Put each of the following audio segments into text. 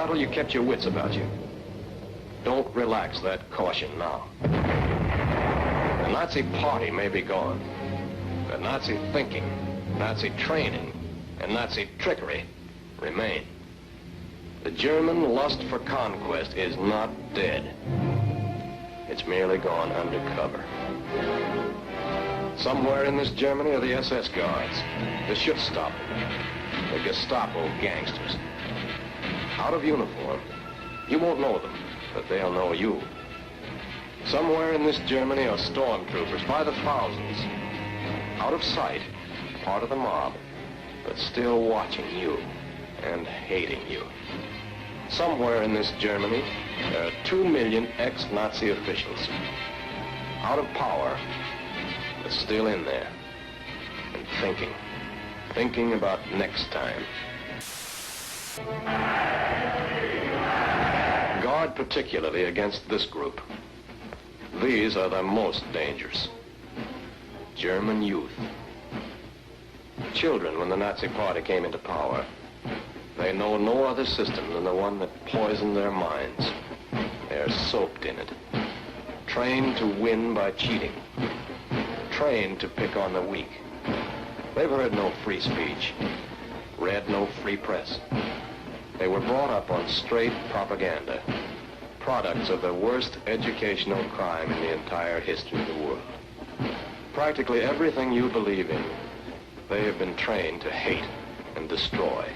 battle, you kept your wits about you. Don't relax that caution now. The Nazi party may be gone, but Nazi thinking, Nazi training, and Nazi trickery remain. The German lust for conquest is not dead. It's merely gone undercover. Somewhere in this Germany are the SS guards, the Schutzstaffel, the Gestapo gangsters. Out of uniform. You won't know them, but they'll know you. Somewhere in this Germany are stormtroopers by the thousands. Out of sight, part of the mob, but still watching you and hating you. Somewhere in this Germany, there are 2 million ex-Nazi officials. Out of power, but still in there. And thinking about next time. Guard particularly against this group. These are the most dangerous. German youth. Children, when the Nazi party came into power, they know no other system than the one that poisoned their minds. They're soaked in it. Trained to win by cheating. Trained to pick on the weak. They've heard no free speech. Read no free press. They were brought up on straight propaganda. Products of the worst educational crime in the entire history of the world. Practically everything you believe in, they have been trained to hate and destroy.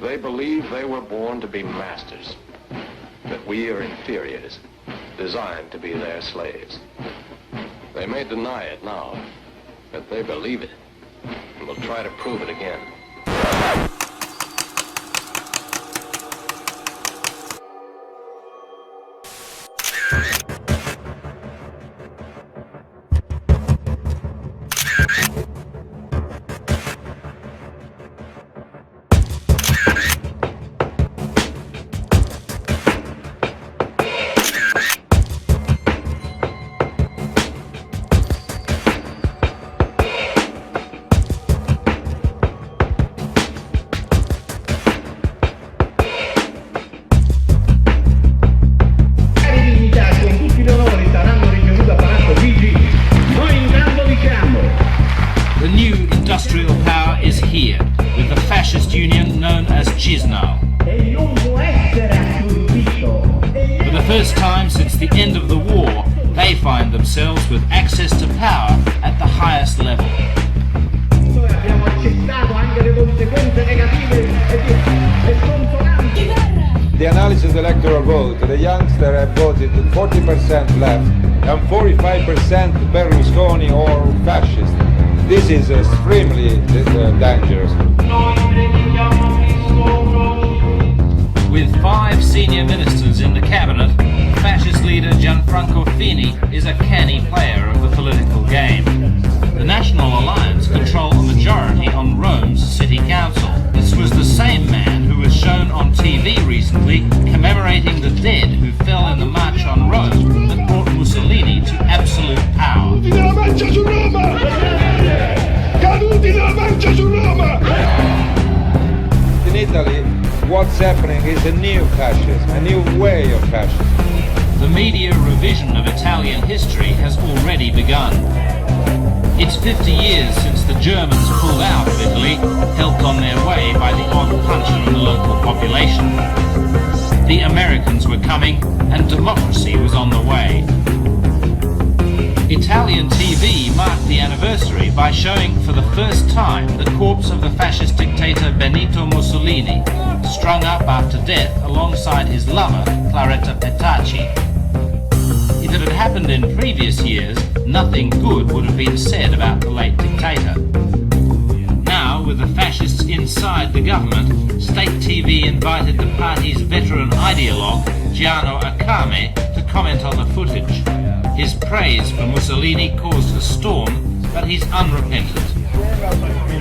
They believe they were born to be masters, that we are inferiors, designed to be their slaves. They may deny it now, but they believe it, and will try to prove it again. Themselves with access to power at the highest level. The analysis of the electoral vote, the youngsters have voted 40% left and 45% Berlusconi or fascist. This is extremely dangerous. With 5 senior ministers in the cabinet, Francofini is a canny player of the political game. The National Alliance control a majority on Rome's city council. This was the same man who was shown on TV recently commemorating the dead who fell in the march on Rome that brought Mussolini to absolute power. In Italy, what's happening is a new fascism, a new way of fascism. The media revision of Italian history has already begun. It's 50 years since the Germans pulled out of Italy, helped on their way by the odd punch from the local population. The Americans were coming, and democracy was on the way. Italian TV marked the anniversary by showing for the first time the corpse of the fascist dictator Benito Mussolini, strung up after death alongside his lover, Claretta Petacci. If it had happened in previous years, nothing good would have been said about the late dictator. Now, with the fascists inside the government, state TV invited the party's veteran ideologue, Giano Accame, to comment on the footage. His praise for Mussolini caused a storm, but he's unrepentant.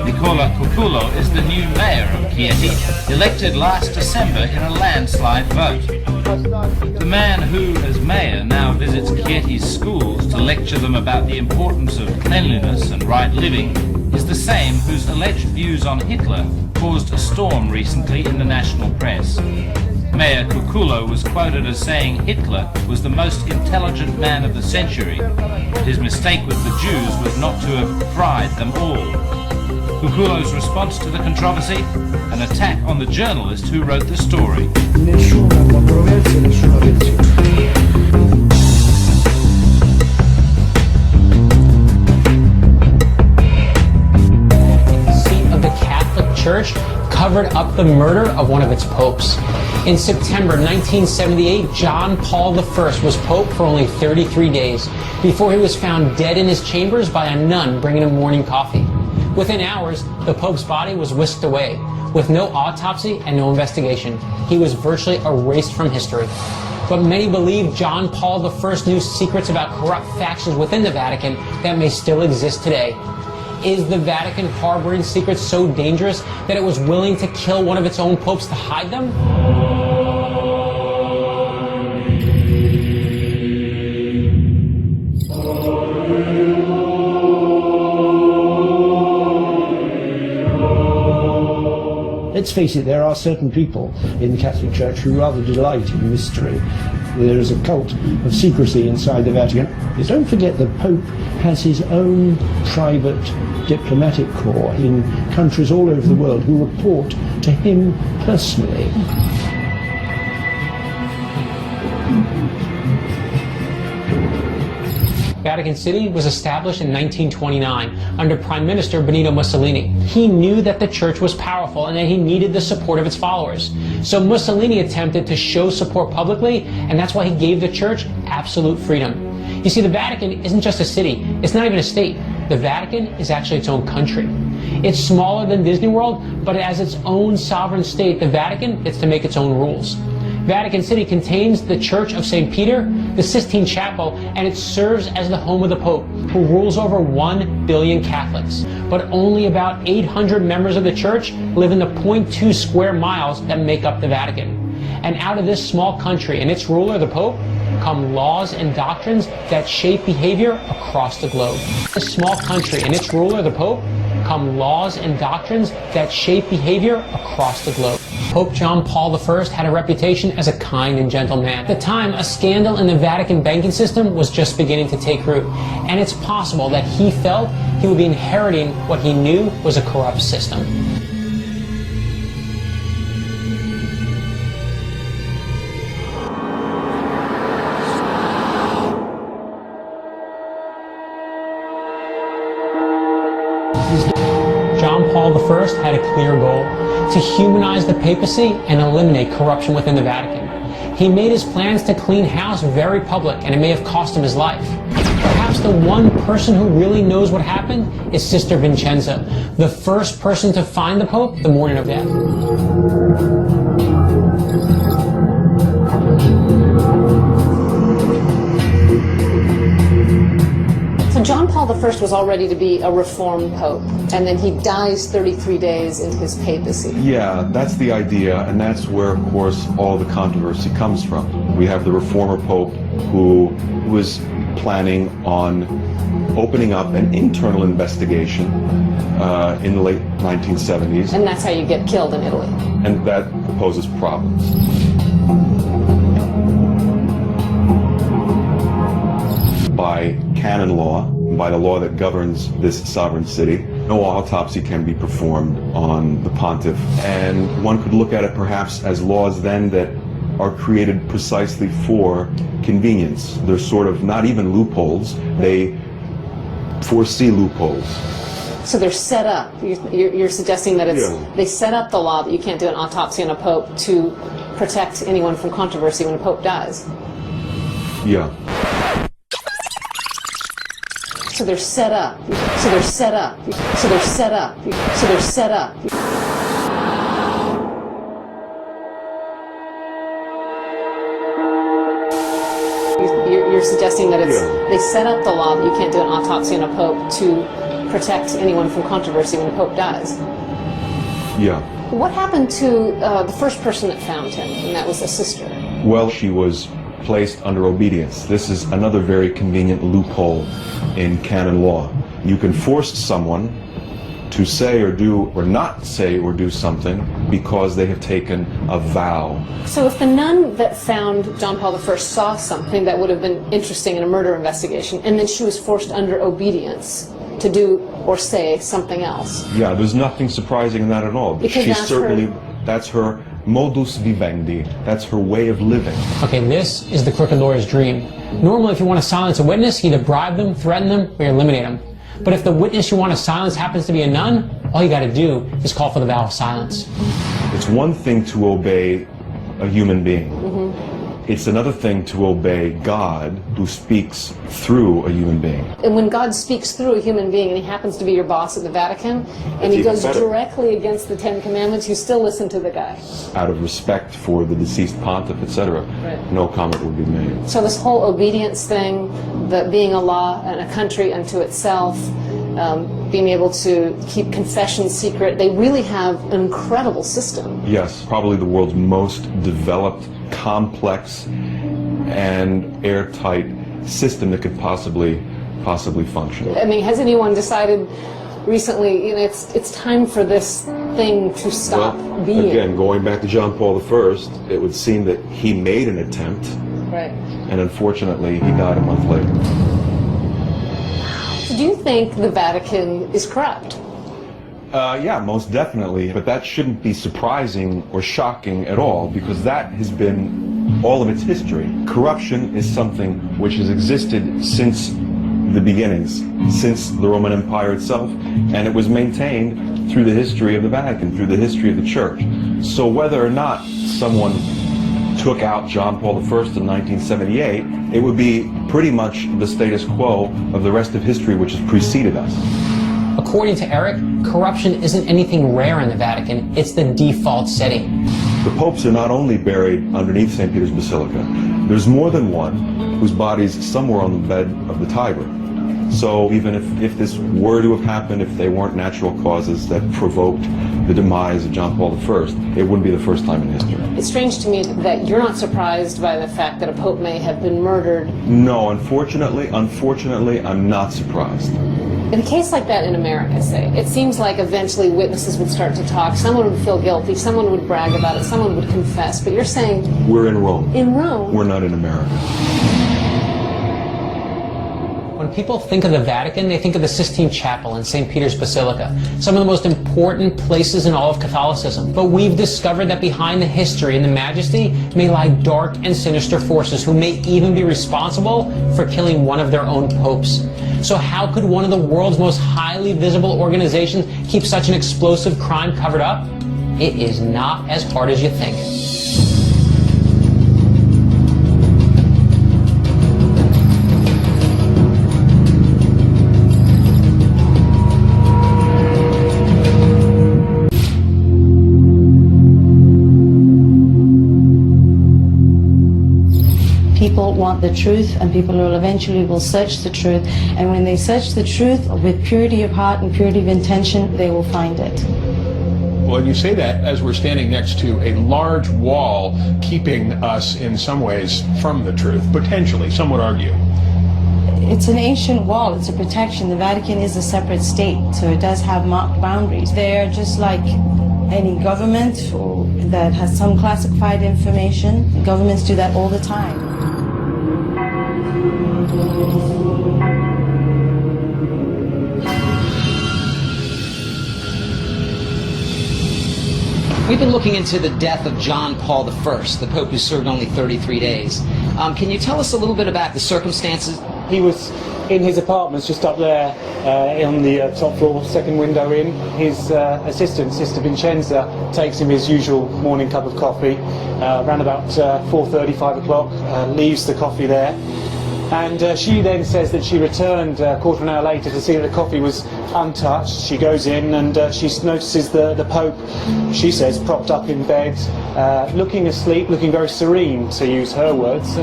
Nicola Cucullo is the new mayor of Chieti, elected last December in a landslide vote. The man who, as mayor, now visits Chieti's schools to lecture them about the importance of cleanliness and right living is the same whose alleged views on Hitler caused a storm recently in the national press. Mayor Cucullo was quoted as saying Hitler was the most intelligent man of the century, but his mistake with the Jews was not to have fried them all. Cucullo's response to the controversy? An attack on the journalist who wrote the story. Nessuna controversia, nessuna lezione. Church covered up the murder of one of its popes. In September 1978, John Paul I was pope for only 33 days before he was found dead in his chambers by a nun bringing him morning coffee. Within hours, the pope's body was whisked away with no autopsy and no investigation. He was virtually erased from history. But many believe John Paul I knew secrets about corrupt factions within the Vatican that may still exist today. Is the Vatican harboring secrets so dangerous that it was willing to kill one of its own popes to hide them? Let's face it, there are certain people in the Catholic Church who rather delight in mystery. There is a cult of secrecy inside the Vatican. Don't forget the Pope has his own private diplomatic corps in countries all over the world who report to him personally. Vatican City was established in 1929 under Prime Minister Benito Mussolini. He knew that the church was powerful and that he needed the support of its followers. So Mussolini attempted to show support publicly, and that's why he gave the church absolute freedom. You see, the Vatican isn't just a city. It's not even a state. The Vatican is actually its own country. It's smaller than Disney World, but as its own sovereign state, the Vatican gets to make its own rules. Vatican City contains the Church of St. Peter, the Sistine Chapel, and it serves as the home of the Pope, who rules over 1 billion Catholics. But only about 800 members of the church live in the 0.2 square miles that make up the Vatican. And out of this small country and its ruler, the Pope, come laws and doctrines that shape behavior across the globe. This small country and its ruler, the Pope, come laws and doctrines that shape behavior across the globe. Pope John Paul I had a reputation as a kind and gentle man. At the time, a scandal in the Vatican banking system was just beginning to take root, and it's possible that he felt he would be inheriting what he knew was a corrupt system. John Paul I had a clear goal: to humanize the papacy and eliminate corruption within the Vatican. He made his plans to clean house very public, and it may have cost him his life. Perhaps the one person who really knows what happened is Sister Vincenza, the first person to find the Pope the morning of death. I was all ready to be a reformed pope, and then he dies 33 days into his papacy. Yeah, that's the idea, and that's where, of course, all the controversy comes from. We have the reformer pope who was planning on opening up an internal investigation in the late 1970s. And that's how you get killed in Italy. And that poses problems. By canon law, by the law that governs this sovereign city, no autopsy can be performed on the pontiff. And one could look at it perhaps as laws then that are created precisely for convenience. They're sort of not even loopholes, they foresee loopholes. So they're set up. You're suggesting that it's they set up the law that you can't do an autopsy on a pope to protect anyone from controversy when a pope dies. Yeah. So they're set up. So they're set up. So they're set up. So they're set up. You're suggesting that it's they set up the law that you can't do an autopsy on a pope to protect anyone from controversy when a pope dies. Yeah. What happened to the first person that found him, and that was a sister? Well, she was placed under obedience. This is another very convenient loophole in canon law. You can force someone to say or do or not say or do something because they have taken a vow. So if the nun that found John Paul I saw something that would have been interesting in a murder investigation, and then she was forced under obedience to do or say something else. Yeah, there's nothing surprising in that at all. Because She's certainly, that's her modus vivendi. That's her way of living. Okay, this is the crooked lawyer's dream. Normally, if you want to silence a witness, you either bribe them, threaten them, or eliminate them. But if the witness you want to silence happens to be a nun, all you got to do is call for the vow of silence. It's one thing to obey a human being. It's another thing to obey God, who speaks through a human being. And when God speaks through a human being, and he happens to be your boss at the Vatican, and he goes directly against the Ten Commandments, you still listen to the guy. Out of respect for the deceased pontiff, etc., no comment would be made. So this whole obedience thing, the being a law and a country unto itself, being able to keep confession secret, they really have an incredible system. Yes, probably the world's most developed, complex, and airtight system that could possibly function. I mean, has anyone decided recently, you know, it's time for this thing to stop being? Again, going back to John Paul I, it would seem that he made an attempt, and unfortunately he died a month later. So do you think the Vatican is corrupt? Yeah, most definitely, but that shouldn't be surprising or shocking at all, because that has been all of its history. Corruption is something which has existed since the beginnings, since the Roman Empire itself, and it was maintained through the history of the Vatican, through the history of the Church. So whether or not someone took out John Paul I in 1978, it would be pretty much the status quo of the rest of history which has preceded us. According to Eric, corruption isn't anything rare in the Vatican, it's the default setting. The popes are not only buried underneath St. Peter's Basilica, there's more than one whose body's somewhere on the bed of the Tiber. So even if this were to have happened, if they weren't natural causes that provoked the demise of John Paul I, it wouldn't be the first time in history. It's strange to me that you're not surprised by the fact that a pope may have been murdered. No, unfortunately, I'm not surprised. In a case like that in America, say, it seems like eventually witnesses would start to talk, someone would feel guilty, someone would brag about it, someone would confess, but you're saying... We're in Rome. In Rome? We're not in America. When people think of the Vatican, they think of the Sistine Chapel and St. Peter's Basilica, some of the most important places in all of Catholicism. But we've discovered that behind the history and the majesty may lie dark and sinister forces who may even be responsible for killing one of their own popes. So how could one of the world's most highly visible organizations keep such an explosive crime covered up? It is not as hard as you think. People want the truth, and people will eventually search the truth. And when they search the truth with purity of heart and purity of intention, they will find it. Well, you say that as we're standing next to a large wall keeping us in some ways from the truth, potentially, some would argue. It's an ancient wall. It's a protection. The Vatican is a separate state, so it does have marked boundaries. They're just like any government that has some classified information. Governments do that all the time. We've been looking into the death of John Paul I, the Pope who served only 33 days. Can you tell us a little bit about the circumstances? He was in his apartments just up there on the top floor, second window in. His assistant, Sister Vincenza, takes him his usual morning cup of coffee around about 4:30, 5 o'clock, leaves the coffee there. And she then says that she returned a quarter of an hour later to see that the coffee was untouched. She goes in and she notices the Pope, she says, propped up in bed, looking asleep, looking very serene, to use her words.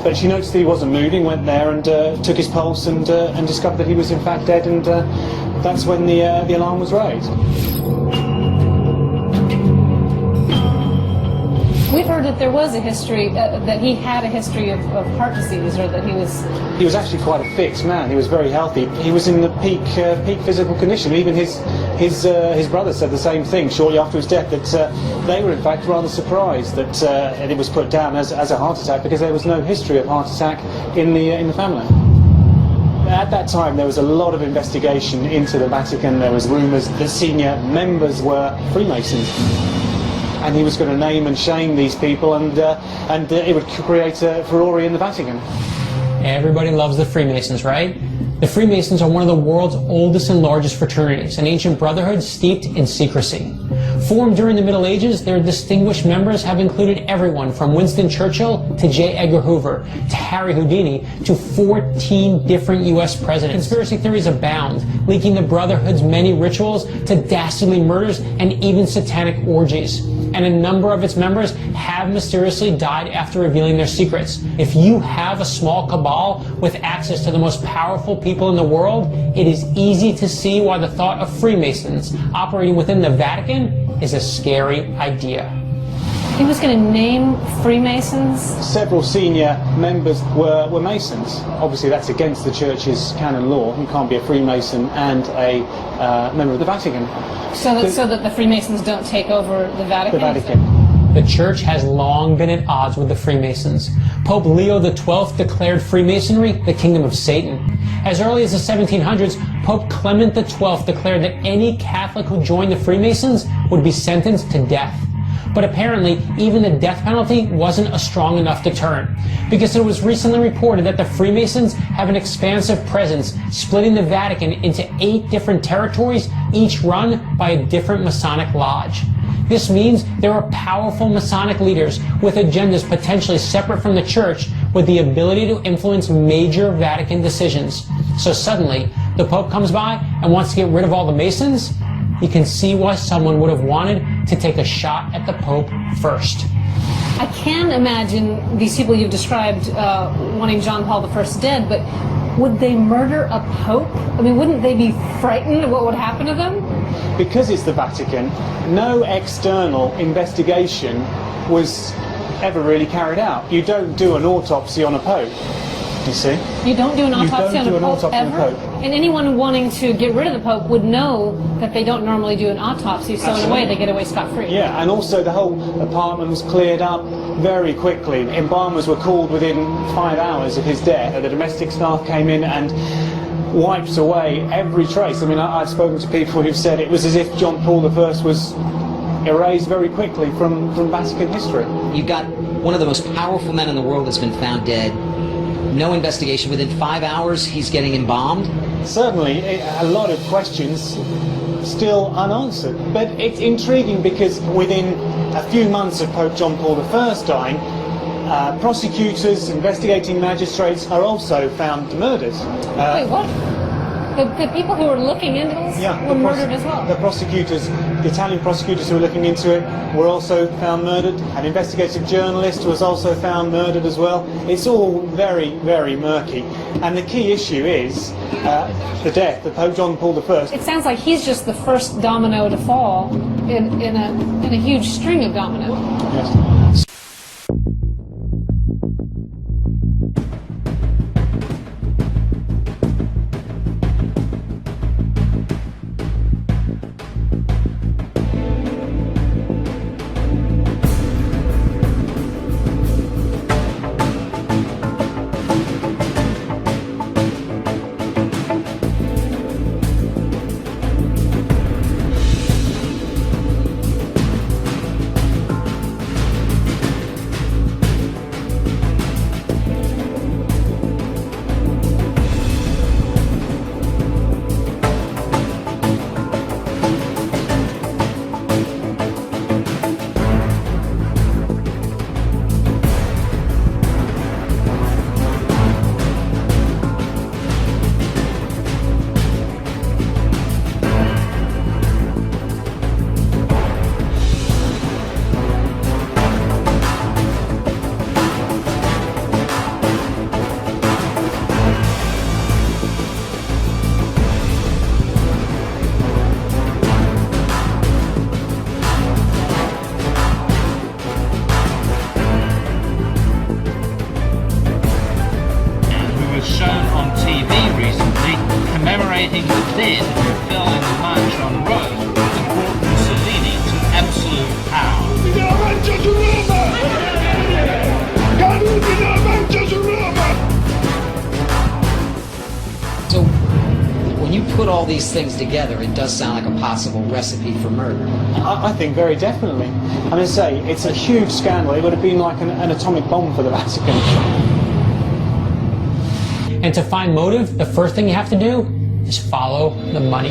But she noticed that he wasn't moving, went there and took his pulse and discovered that he was in fact dead, and that's when the alarm was raised. We've heard that there was a history, that he had a history of heart disease, or that he was... He was actually quite a fit man. He was very healthy. He was in the peak physical condition. Even his brother said the same thing shortly after his death, that they were in fact rather surprised that it was put down as a heart attack, because there was no history of heart attack in the family. At that time there was a lot of investigation into the Vatican. There was rumours that senior members were Freemasons. And he was going to name and shame these people, and it would create a furore in the Vatican. Everybody loves the Freemasons, right? The Freemasons are one of the world's oldest and largest fraternities, an ancient brotherhood steeped in secrecy. Formed during the Middle Ages, their distinguished members have included everyone from Winston Churchill to J. Edgar Hoover to Harry Houdini to 14 different U.S. presidents. Conspiracy theories abound, linking the brotherhood's many rituals to dastardly murders and even satanic orgies. And a number of its members have mysteriously died after revealing their secrets. If you have a small cabal with access to the most powerful people in the world, it is easy to see why the thought of Freemasons operating within the Vatican is a scary idea. He was going to name Freemasons? Several senior members were Masons. Obviously that's against the Church's canon law. You can't be a Freemason and a member of the Vatican. So that the Freemasons don't take over the Vatican? The Vatican. The Church has long been at odds with the Freemasons. Pope Leo XII declared Freemasonry the kingdom of Satan. As early as the 1700s, Pope Clement XII declared that any Catholic who joined the Freemasons would be sentenced to death. But apparently, even the death penalty wasn't a strong enough deterrent, because it was recently reported that the Freemasons have an expansive presence, splitting the Vatican into 8 different territories, each run by a different Masonic lodge. This means there are powerful Masonic leaders with agendas potentially separate from the Church, with the ability to influence major Vatican decisions. So suddenly, the Pope comes by and wants to get rid of all the Masons? You can see why someone would have wanted to take a shot at the Pope first. I can imagine these people you've described wanting John Paul I dead, but would they murder a Pope? I mean, wouldn't they be frightened of what would happen to them? Because it's the Vatican, no external investigation was ever really carried out. You don't do an autopsy on a Pope, you see. You don't do an autopsy on a Pope ever? And anyone wanting to get rid of the Pope would know that they don't normally do an autopsy, so in a way they get away scot-free. Yeah, and also the whole apartment was cleared up very quickly. Embalmers were called within 5 hours of his death. The domestic staff came in and wiped away every trace. I mean, I've spoken to people who've said it was as if John Paul I was erased very quickly from Vatican history. You've got one of the most powerful men in the world that's been found dead. No investigation. Within 5 hours, he's getting embalmed? Certainly, a lot of questions still unanswered. But it's intriguing because within a few months of Pope John Paul I dying, prosecutors, investigating magistrates are also found murdered. Wait, what? The people who were looking into this were murdered as well. The prosecutors, the Italian prosecutors who were looking into it were also found murdered. An investigative journalist was also found murdered as well. It's all very, very murky. And the key issue is the death of Pope John Paul I. It sounds like he's just the first domino to fall in a huge string of dominoes. Yes. commemorating the dead who fell in the march on Rome and brought Mussolini to absolute power. So, when you put all these things together, it does sound like a possible recipe for murder. I think very definitely. I mean, say, it's a huge scandal. It would have been like an atomic bomb for the Vatican. And to find motive, the first thing you have to do is follow the money.